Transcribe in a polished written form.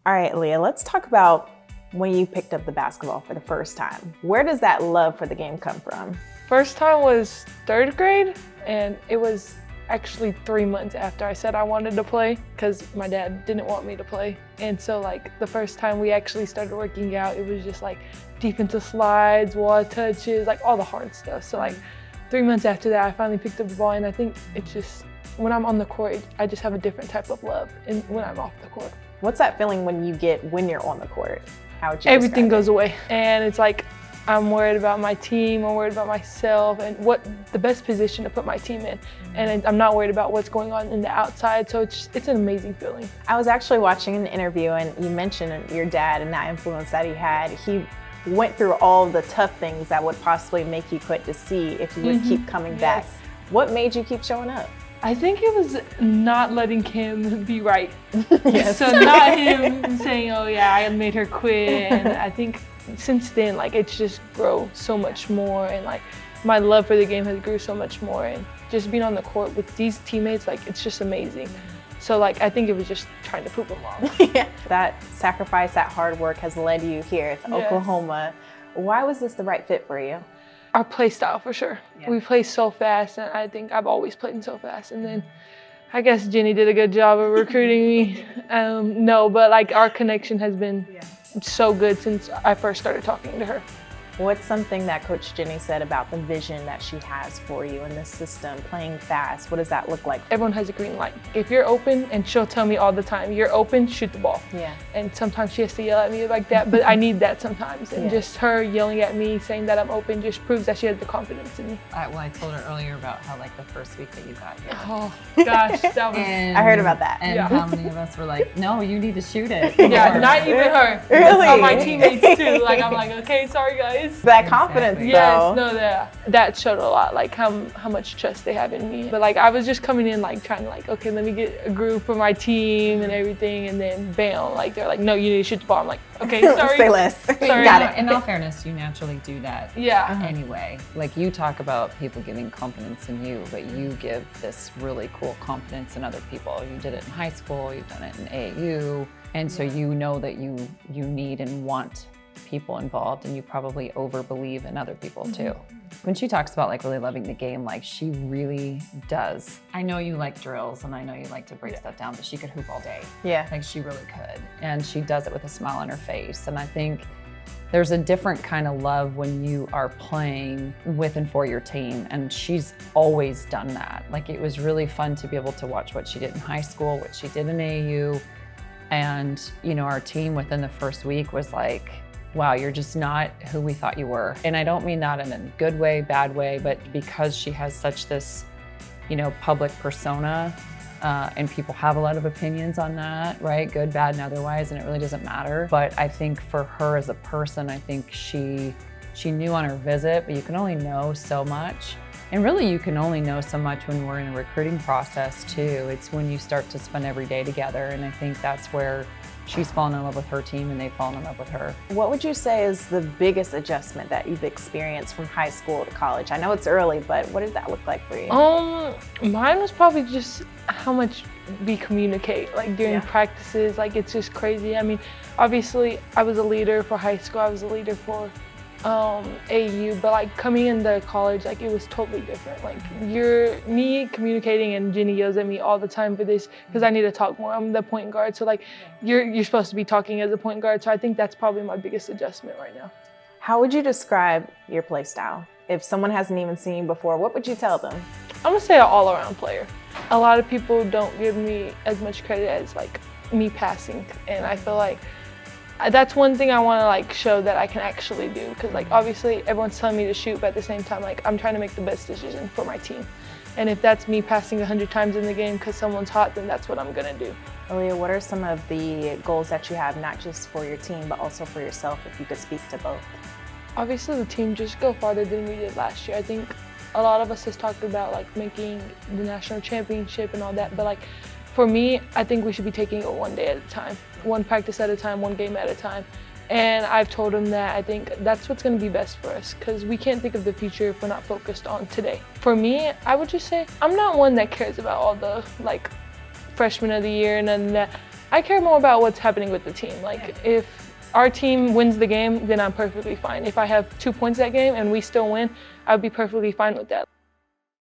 All right, Aaliyah, let's talk about when you picked up the basketball for the first time. Where does that love for the game come from? First time was 3rd grade, and it was actually 3 months after I said I wanted to play because my dad didn't want me to play. And so like the first time we actually started working out, it was just like deep into slides, wall touches, like all the hard stuff. So like 3 months after that, I finally picked up the ball, and I think it's just, when I'm on the court, I just have a different type of love when I'm off the court. What's that feeling when you're on the court? How would you Everything describe goes away, and it's like I'm worried about my team, I'm worried about myself, and what the best position to put my team in. And I'm not worried about what's going on in the outside, so it's an amazing feeling. I was actually watching an interview, and you mentioned your dad and that influence that he had. He went through all the tough things that would possibly make you quit to see if you would keep coming back. What made you keep showing up? I think it was not letting Kim be right. Yes. So not him saying, oh yeah, I made her quit. And I think since then, like, it's just grown so much more, and like my love for the game has grew so much more, and just being on the court with these teammates, like, it's just amazing. So like, I think it was just trying to prove them wrong. Yeah. That sacrifice, that hard work has led you here to Oklahoma. Why was this the right fit for you? Our play style, for sure. Yeah. We play so fast, and I think I've always played so fast. And then I guess Jenny did a good job of recruiting me. No, but like our connection has been so good since I first started talking to her. What's something that Coach Jenny said about the vision that she has for you in this system, playing fast? What does that look like? Everyone has a green light. If you're open, and she'll tell me all the time, you're open, shoot the ball. Yeah. And sometimes she has to yell at me like that, but I need that sometimes. And just her yelling at me, saying that I'm open, just proves that she has the confidence in me. I told her earlier about how like the first week that you got here. Oh gosh, that was. And, I heard about that. And how many of us were like, no, you need to shoot it. Yeah, Or- not even her. Really? All my teammates too. Like, I'm like, okay, sorry guys. That confidence, Yes, though. no, that showed a lot, like how much trust they have in me. But like, I was just coming in like trying to like, okay, let me get a group for my team and everything, and then bam, like they're like, no, you need to shoot the ball. I'm like, okay, sorry. Say less. Sorry. Got it. In all fairness, you naturally do that Yeah. anyway. Like, you talk about people giving confidence in you, but you give this really cool confidence in other people. You did it in high school, you've done it in AAU, and so you know that you need and want people involved, and you probably overbelieve in other people too. When she talks about like really loving the game, like she really does. I know you like drills, and I know you like to break stuff down, but she could hoop all day. Yeah. Like, she really could. And she does it with a smile on her face. And I think there's a different kind of love when you are playing with and for your team. And she's always done that. Like, it was really fun to be able to watch what she did in high school, what she did in AAU. And, you know, our team within the first week was like, wow, you're just not who we thought you were. And I don't mean that in a good way, bad way, but because she has such this, you know, public persona, and people have a lot of opinions on that, right? Good, bad, and otherwise, and it really doesn't matter. But I think for her as a person, I think she knew on her visit, but you can only know so much. And really, you can only know so much when we're in a recruiting process too. It's when you start to spend every day together, and I think that's where she's fallen in love with her team and they've fallen in love with her. What would you say is the biggest adjustment that you've experienced from high school to college? I know it's early, but what did that look like for you? Mine was probably just how much we communicate, like during practices. Like, it's just crazy. I mean, obviously I was a leader for high school, I was a leader for AU, but like coming into college, like, it was totally different. Like, me communicating, and Jenny yells at me all the time for this because I need to talk more. I'm the point guard, so like you're supposed to be talking as a point guard. So I think that's probably my biggest adjustment right now. How would you describe your play style? If someone hasn't even seen you before, what would you tell them? I'm gonna say an all-around player. A lot of people don't give me as much credit as like me passing, and I feel like that's one thing I want to like show that I can actually do, because like obviously everyone's telling me to shoot, but at the same time, like, I'm trying to make the best decision for my team. And if that's me passing 100 times in the game because someone's hot, then that's what I'm gonna do. Aaliyah, what are some of the goals that you have, not just for your team, but also for yourself, if you could speak to both? Obviously the team just go farther than we did last year. I think a lot of us has talked about like making the national championship and all that, but like for me, I think we should be taking it one day at a time, one practice at a time, one game at a time. And I've told them that I think that's what's going to be best for us, because we can't think of the future if we're not focused on today. For me, I would just say I'm not one that cares about all the like freshman of the year and then that. I care more about what's happening with the team. Like if our team wins the game, then I'm perfectly fine. If I have 2 points that game and we still win, I'd be perfectly fine with that.